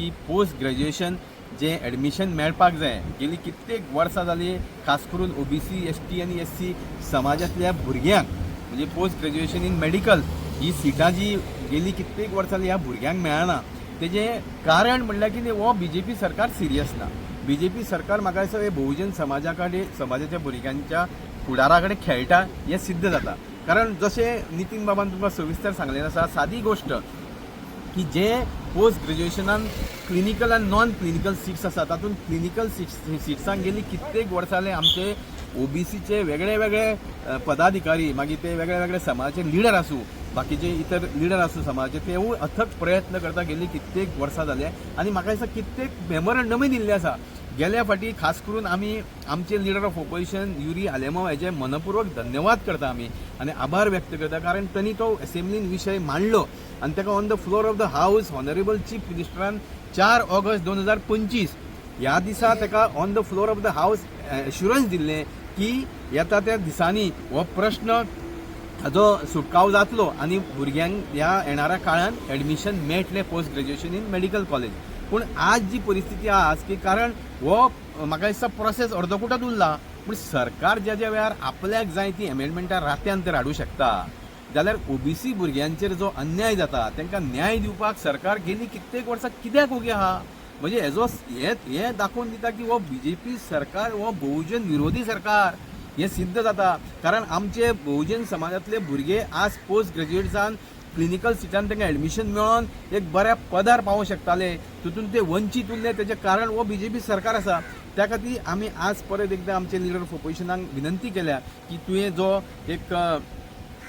की post graduation जे admission मेळपाक जाय गेली कित्येक वर्सां जाली, खास करून OBC ST आनी SC समाजातल्या भुरग्यांक म्हणजे पोस्ट ग्रॅज्युएशन इन मेडिकल ही सिटां जी गेली कित्येक वर्सां ह्या भुरग्यांक मेळना. तेजें कारण म्हणल्यार कितें, हो BJP सरकार सिरियस ना. BJP सरकार म्हाका दिसता हे बहुजन समाजा कडेन, समाजाच्या भुरग्यांच्या फुडारा कडेन खेळटा हें सिद्ध जाता. कारण जशें नितीन बाबान तुमकां सविस्तर सांगलेलें आसा, सादी गोश्ट की जे पोस्ट ग्रॅज्युएशनान क्लिनिकल आनी नॉन क्लिनिकल सीट्स आसा तातूंत क्लिनिकल सीट्सांक गेली कित्येक वर्सां जाले आमचे OBCचे वेगळे वेगळे पदाधिकारी, मागीर ते वेगळे वेगळे समाजाचे लिडर आसूं, बाकीचे इतर लिडर आसूं समाजाचे, तेवूय अथक प्रयत्न करता गेली कित्येक वर्सां जाले. आनी म्हाका दिसता कित्येक मेमोरंडमूय दिल्ले आसा. गेल्या फाटी खास करून आमी आमचे leader of opposition Yuri Alemao हेजे मनपूर्वक धन्यवाद करता आमी आनी आभार व्यक्त करता. कारण तांणी तो असेंब्लीन विशय मांडलो आनी ताका on the floor of the house honourable chief मिनिस्टरान 4 ऑगस्ट 2025 ह्या दिसा ताका on the floor of the house assurance दिल्लें की येता त्या दिसांनी हो प्रश्न हाजो सुटकाव जातलो आनी भुरग्यांक ह्या येणाऱ्या काळान ॲडमिशन मेळटलें post graduation in medical college. पूण आज जी परिस्थिती आसा की कारण हो म्हाका दिसता प्रोसेस अर्दकुटात उरला, पूण सरकार ज्या वेळार आपल्याक जाय ती एमेंडमेंटां रात्यान तर हाडूं शकता, जाल्यार OBC भुरग्यांचेर जो अन्याय जाता तांकां न्याय दिवपाक सरकार गेली कित्येक वर्सां कित्याक उगी आहा. म्हणजे हेजो हे दाखोवन दिता की हो BJP सरकार हो बहुजन विरोधी सरकार हे सिद्ध जाता. कारण आमचे बहुजन समाजातले भुरगे आज पोस्ट ग्रॅज्युएट जावन क्लिनिकल सिटान तांकां ॲडमिशन मेळोन एक बऱ्या पदार पावूं शकताले, तितून ते वंचीत उरले. तेजें कारण हो BJP सरकार आसा. त्या खातीर आमी आज परत एकदां आमचे लिडर ऑफ ऑपोजिशनाक विनंती केल्या की तुवें जो एक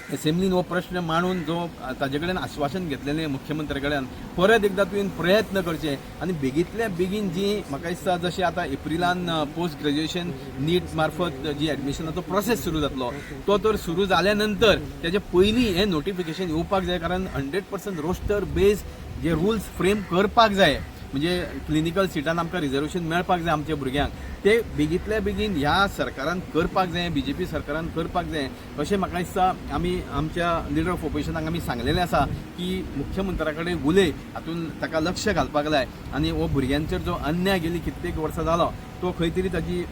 असेंब्लीन हो प्रश्न मांडून जो ताजे कडेन आश्वासन घेतलेलें मुख्यमंत्री कडल्यान, परत एकदां तुवें प्रयत्न करचे आनी बेगींतल्या बेगीन जी म्हाका दिसता जशें आतां एप्रिलान पोस्ट ग्रॅज्युएशन नीट मार्फत जी ॲडमिशनाचो प्रोसेस सुरू जातलो तो तर सुरू जाल्या नंतर तेजे पयलीं हें नोटिफिकेशन येवपाक जाय. कारण 100% रोस्टर बेज जे रुल्स फ्रेम करपाक जाय, म्हणजे क्लिनिकल सिटान आमकां रिजर्वेशन मेळपाक जाय आमच्या भुरग्यांक, ते बेगींतल्या बेगीन ह्या सरकारान करपाक जाय, BJP सरकारान करपाक जाय अशें म्हाका दिसता. आमी आमच्या लिडर ऑफ ऑपोजिशनाक आमी सांगलेलें आसा की मुख्यमंत्र्या कडेन उलय, हातून ताका लक्ष घालपाक जाय आनी हो भुरग्यांचेर जो अन्याय गेली कित्येक वर्सां जालो तो खंय तरी ताजी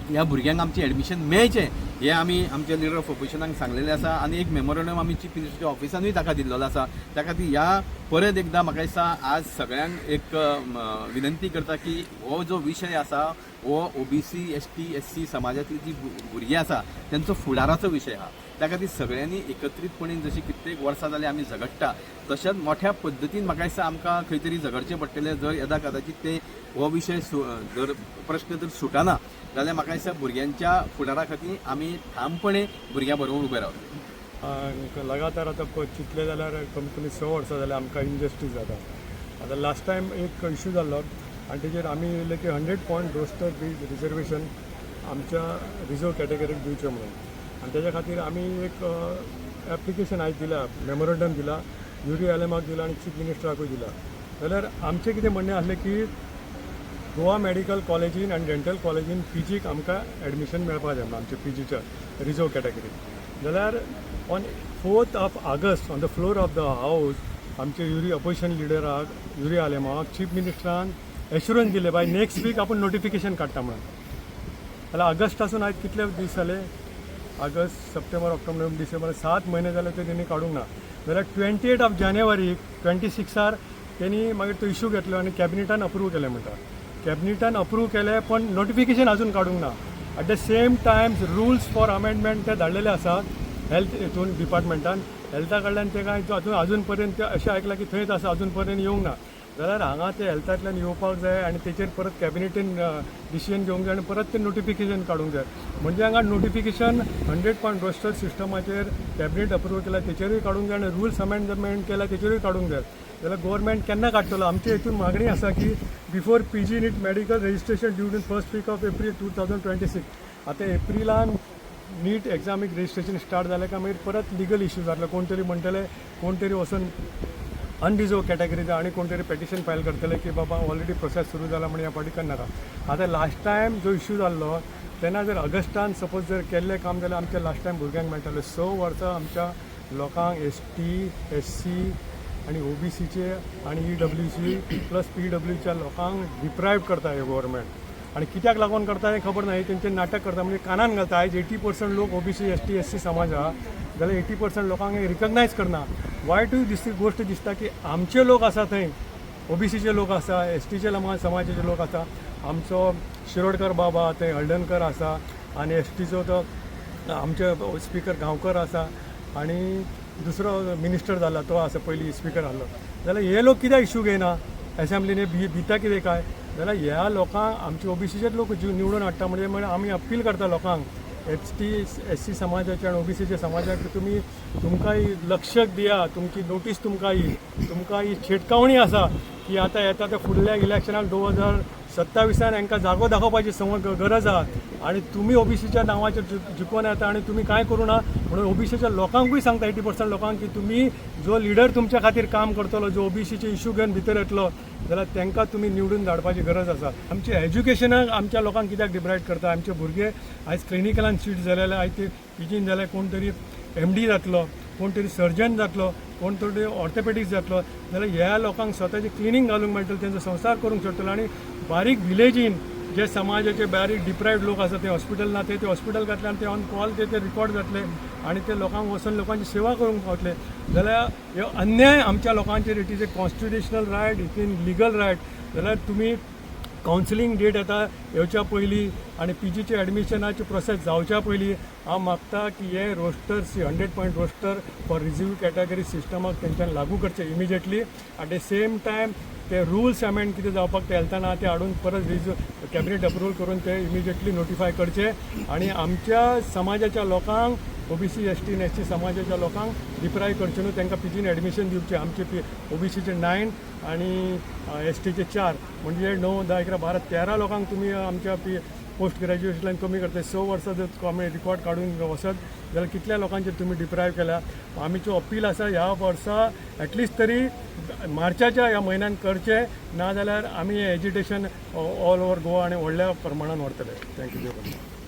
ह्या भुरग्यांक आमचे ॲडमिशन मेळचें हे आमी आमच्या लिडर ऑफ ऑपोजिशनाक सांगलेलें आसा. आनी एक मेमोरंडम आमी चीफ मिनिस्टरच्या ऑफिसानूय ताका दिल्लो आसा. त्या खातीर ह्या परत एकदां म्हाका दिसता आज सगळ्यांक एक विनंती करता की हो जो विशय आसा हो OBC ST SC समाजातली जी भुरगीं आसा तांचो फुडाराचो विशय आहा. त्या खातीर सगळ्यांनी एकत्रीतपणे जशी कित्येक वर्सां जाली आमी झगडटा तशेंच मोठ्या पद्दतीन म्हाका दिसता आमकां खंय तरी झगडचें पडटलें. जर येदा कदाचित ते हो विशय जर प्रश्न जर सुटना जाल्यार म्हाका दिसता भुरग्यांच्या फुडारा खातीर आमी ठामपणे भुरग्यां बरोबर उबे रावतले. लगातार आतां चिंतलें जाल्यार कमीत कमी 6 वर्सां जाल्यार आमकां इनजस्टीस जाता. आतां लास्ट टायम एक इश्यू जाल्लो आनी तेजेर आमी येयले की 100 पॉयंट रोस्टर रिजर्वेशन आमच्या रिजर्व कॅटेगरीक दिवचें म्हणून. आनी तेज्या खातीर आमी एक एप्लिकेशन आयज दिला, मेमोरंडम दिला, युरी आलेमाक दिला आनी चीफ मिनिस्टराकूय दिला. जाल्यार आमचें कितें म्हणणें आसलें की गोवा मेडिकल कॉलेजीन आनी डेंटल कॉलेजीन PGक आमकां ॲडमिशन मेळपाक जाय आमच्या PGच्या रिजर्व कॅटेगरीक. जाल्यार on 4th of August on the floor of the house आमचे युरी अपोजिशन लिडराक युरी आलेमाक चीफ मिनिस्टरान एश्युरन्स दिले बाय नेक्स्ट वीक आपूण नोटिफिकेशन काडटा म्हणून. जाल्यार ऑगस्ट पासून आयज कितले दीस जाले, August September October November December 7 म्हयने जाले ते तेणी काडूंक ना. जाल्यार 28 of January 26 तेणी मागीर तो इश्यू घेतलो आनी कॅबिनेटान अप्रूव केलें म्हणटा. कॅबिनेटान अप्रूव केलें पण नोटिफिकेशन अजून काडूंक ना. Eight the same time rules for amendment ते धाडलेले आसात हेल्थ हितून डिपार्टमेंटान. हेल्था कडल्यान ते काय अजून पर्यंत अशें आयकलां की थंयच आसा, अजून पर्यंत येवंक ना. जाल्यार हांगा ते हेल्थांतल्यान येवपाक जाय आनी तेचेर परत कॅबिनेटीन डिसिजन घेवंक जाय आनी परत ते नोटिफिकेशन काडूंक जाय. म्हणजे हांगा नोटिफिकेशन 100 पॉयंट रोस्टर सिस्टमाचेर कॅबिनेट अप्रूव केला तेचेरूय काडूंक जाय आनी रुल्स अमेंडमेंट केला तेचेरूय काडूंक जाय. जाल्यार गव्हर्मेंट केन्ना काडटलो? आमचे हितून मागणी आसा की before PG NEET medical registration due in first week of April 2026. आतां एप्रिलान नीट एग्जामीक रजिस्ट्रेशन स्टार्ट जालें काय मागीर परत लिगल इश्यू जातलो. कोण तरी म्हणटले, कोण तरी वचून अनरिजर्व कॅटेगरीचा आनी कोण तरी पेटिशन फायल करतले की बाबा ऑलरेडी प्रोसेस सुरू जाला म्हणून ह्या फाटी करनाका. आतां लास्ट टायम जो इश्यू जाल्लो तेन्ना जर ऑगस्टान सपोज जर केल्लें काम जाल्यार आमच्या लास्ट टायम भुरग्यांक मेळटालें. 6 वर्सां आमच्या लोकांक ST SC आणि OBCचे आणि EWC प्लस PWच्या लोकांक डिप्रायव्ह करता हे गव्हर्मेंट आणि कित्याक लागून करता हें खबर नाही तेंचे नाटक करता म्हणजे कानान घालता आयज 80% लोक OBC ST SC समाज आहा जाल्यार 80% लोकांक हे रिकग्नायज करना वायटूय गोष्ट दिसता की आमचे लोक आसा थंय OBCचे लोक आसा STचे समाजाचे लोक आसा आमचो शिरोडकर बाबा थंय हळदणकर आसा आणि STचो तो आमचे स्पीकर गांवकर आसा आणि दुसरो मिनिस्टर जाला तो आसा पयलीं स्पीकर आहलो जाल्यार हे लोक कित्याक इश्यू घेयना एसेंब्लीने भिता कितें काय जाल्यार ह्या लोकांक आमचे OBCचेच लोक निवडून हाडटा म्हणजे आमी अपील करता लोकांक ST SC समाजाचे आणि OBCच्या समाजाक तुमकां लक्ष दिया तुमची नोटीस तुमकां ही छिडकावणी आसा की आतां येता त्या फुडल्या इलेक्शनाक 2027 हांकां जागो दाखोवपाची गरज आसा आणि तुम्ही OBCच्या नांवाचेर जिखून येता आणि तुम्ही काय करू ना म्हणून OBCच्या लोकांकूय सांगता 80% लोकांक की तुम्ही जो लिडर तुमच्या खातीर काम करतलो जो OBCचे इश्यू घेवन भितर येतलो जाल्यार तांकां तुमी निवडून धाडपाची गरज आसा आमचे एज्युकेशनाक आमच्या लोकांक कित्याक डिप्रायव्ह करता आमचे भुरगे आयज क्लिनिकलान सीट जाल्यार आयज ते PGन जाल्यार कोण तरी MD जातलो कोण तरी सर्जन जातलो कोण तरी ऑर्थोपेडिक्स जातलो जाल्यार ह्या लोकांक स्वताची क्लिनींग घालूंक मेळटलो तेंचो संसार करूंक शकतलो आणि बारीक विलेजीन जे समाजाचे बारीक डिप्रायव्ड लोक आसा ते हॉस्पिटल ना ते हॉस्पिटल घातल्यान ते ऑन कॉल ते रिकॉर्ड जातले आणि ते लोकांक वचून लोकांची सेवा करूंक पावतले जाल्यार ह्यो अन्याय आमच्या लोकांचेर it is a constitutional right it is legal right जाल्यार तुमी कावन्सिलींग डेट येता येवच्या पयलीं आणि PGचे एडमिशनाची प्रोसेस जावच्या पयलीं हांव मागता की हे rosters 100 point roster for reserve category सिस्टमाक तेंच्यान लागू करचे immediately at the same time ते रूल्स अमेंड कितें जावपाक ते हेल्थान ते हाडून परत कॅबिनेट अप्रूव्हल करून ते इमिजिएटली नोटिफाय करचे आणि आमच्या समाजाच्या लोकांक OBC ST आणि SC समाजाच्या लोकांक डिप्रायव्ह करचे न्हू तांकां PGन एडमिशन दिवचे आमचे OBCचे 9 आणि STचे 4 म्हणजे 9, 10, 11, 12, 13 लोकांक तुमी आमच्या पोस्ट ग्रॅज्युएशनान कमी करता 6 वर्सां जर रिकॉर्ड काडून वचत जाल्यार कितल्या लोकांचेर तुमी डिप्रायव्ह केल्या आमचो अपील आसा ह्या वर्सा एटलिस्ट तरी मार्चाच्या ह्या म्हयन्यान करचे नाजाल्यार आमी हें एजिटेशन ऑल ओवर गोवा आनी व्हडल्या प्रमाणान व्हरतले थँक्यू